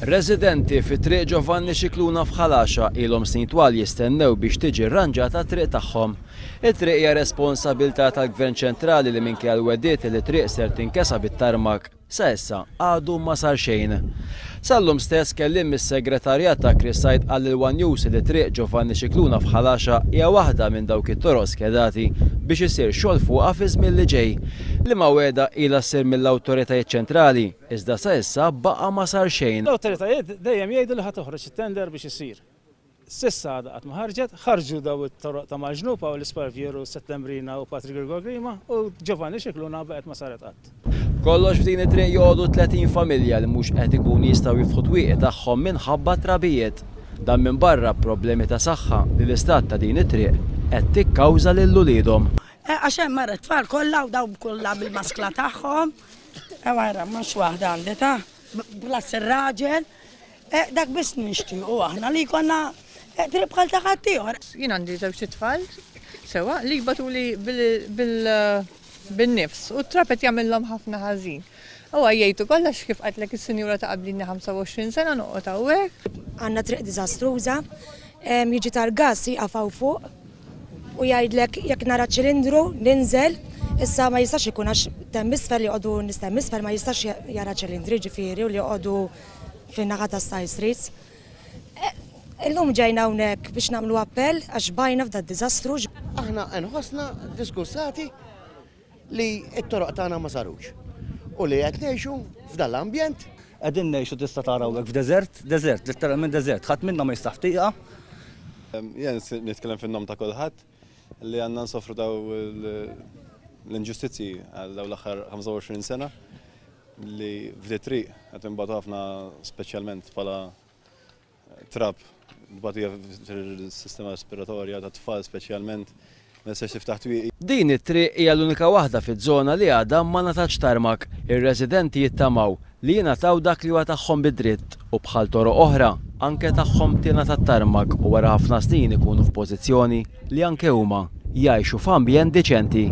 Residenti fit-triq Giovanni Scicluna f'Ħalaxa ilhom snin twal jistennew biex tiġi rranġata triq tagħhom. It-triq hija responsabilità tal-Gvern ċentrali li minkejja l-weddiet li triq ser tinkesab it-tarmak sa issa għadu ma sar xejn. Sallum stess kellim mis-segretarjat ta' Crissight qal il-One News li triq Giovanni Scicluna f'Ħalaxa hija waħda minn dawk it-toroq skedati biex isir xogħol fuqha fi żmien li ġej. Li ma weda ilha ssir mill-awtoritajiet ċentrali, iżda sa issa baqa' ma sar xejn. L-awtoritajiet dejjem jgħidu li ħad toħroġ it-tender biex isir. Sissa għadha qatt ma ħarġet, ħarġu daw it-toroq ta' Maġnupa u l-Isparvjeru Settembrina u Patrik Grima u Giovanni Scicluna baqgħet ma saret qatt. Kollox f'din it-triq joqogħdu 30 familja li mhux qed ikunu jistgħu jiftħu twieqi tagħhom minħabba trabijiet. Dan minn barra problemi ta' saħħa li l-istat ta' din it-triq qed tikkawża lil uliedhom. Għax hemm marret tfal kollha u daw kollha bil-maskla tagħhom. Ewara mhux waħda għandi ta' blas ir-raġel. Dak biss nixtiequ aħna li jkollna triq bħal ta' ħaddieħor. Jien għandi żewġ tfal sewa li jbatuli bil-nifs u t-trapet jagħmilhom ħafna ħażin. U għajjajtu kollox kif qatlek is-sinjura ta' qablini 25 sena noqgħod hawnhekk. Għandna triq diżastruża, jiġi tal-gass jaqafaw fuq u jgħidlek jekk nara ċilindru ninżel, issa ma jistax ikun għax temm isfel li jqogħdu nistemm isfel ma jistax jara ċilindri ġifieri u li jqogħdu fin-naħa ta' Side Streets. Illum ġejna hawnhekk biex nagħmlu appell għax bajna f'da d-diżastru. Aħna nħossna diskussati li t-toroq tagħna ma sarux u li qed ngħixu f'dan l-ambjent. Qegħdin ngħixu tista' tarawlek f'deżert, letteralment deżert, ħadd minnha ma jistax tieqa. Jien nitkellem fin-nom ta' kulħadd li għandna nsofru daw l-inġustizzi għal daw l-aħħar 25 sena li f'di triq qed inbagħtu ħafna speċjalment bħala trab tbatija fis-sistema respiratorja ta' tfal speċjalment ma jistax tiftaħ twieqi. Din it-triq hija l-unika waħda fiż-żona li għadha ma natax tarmak. Ir-residenti jittamaw li jingħataw dak li huwa tagħhom bid-dritt u bħal toroq oħra anke tagħhom tingħata tarmak u wara ħafna snin ikunu f'pożizzjoni li anke huma jgħixu f'ambjent diċenti.